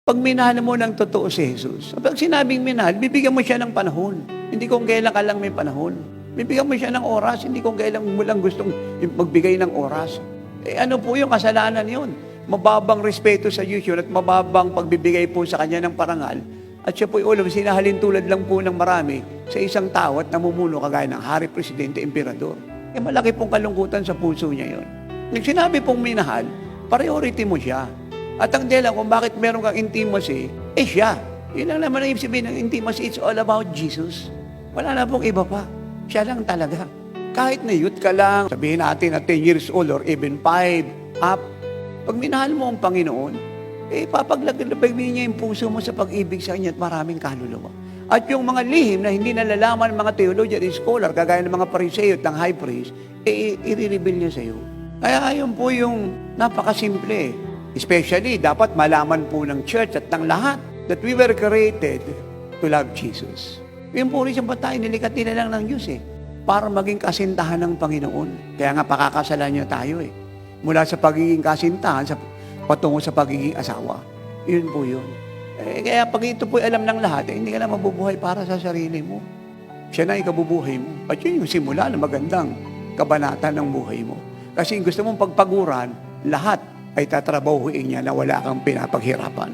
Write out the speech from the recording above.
Pag minahal mo ng totoo si Jesus, pag sinabing minahal, bibigyan mo siya ng panahon. Hindi kung kailan ka lang may panahon. Bibigyan mo siya ng oras, hindi kung kailan mo lang gustong magbigay ng oras. Ano po yung kasalanan yun? Mababang respeto sa Diyos yun at mababang pagbibigay po sa Kanya ng parangal. At siya po'y ulam, sinahalin tulad lang po ng marami sa isang tao at namumuno kagaya ng hari, presidente, emperador. Malaki pong kalungkutan sa puso niya yun. Nung sinabi pong minahal, priority mo siya. At ang dahilan kung bakit meron kang intimacy, siya. Yun lang naman ang ibig sabihin ng intimacy. It's all about Jesus. Wala na pong iba pa. Siya lang talaga. Kahit na youth ka lang, sabihin natin na 10 years old or even 5 up, pag minahal mo ang Panginoon, papaglagay niya yung puso mo sa pag-ibig sa Kanya at maraming kaluluwa. At yung mga lihim na hindi nalalaman ng mga theologian at scholar, kagaya ng mga pariseo at ng high priest, i-reveal niya sa iyo. Kaya yun po yung napakasimple. Especially, dapat malaman po ng church at ng lahat that we were created to love Jesus. Yun po rin siyang batay, nilikati na lang ng Diyos para maging kasintahan ng Panginoon. Kaya nga pakakasalan niya tayo mula sa pagiging kasintahan patungo sa pagiging asawa. Yun po yun. Kaya pag ito po alam ng lahat, hindi ka na mabubuhay para sa sarili mo. Siya na ikabubuhay mo. At yun yung simula ng magandang kabanata ng buhay mo. Kasi gusto mong pagpaguran, lahat ay tatrabahuin niya na wala kang pinapaghirapan.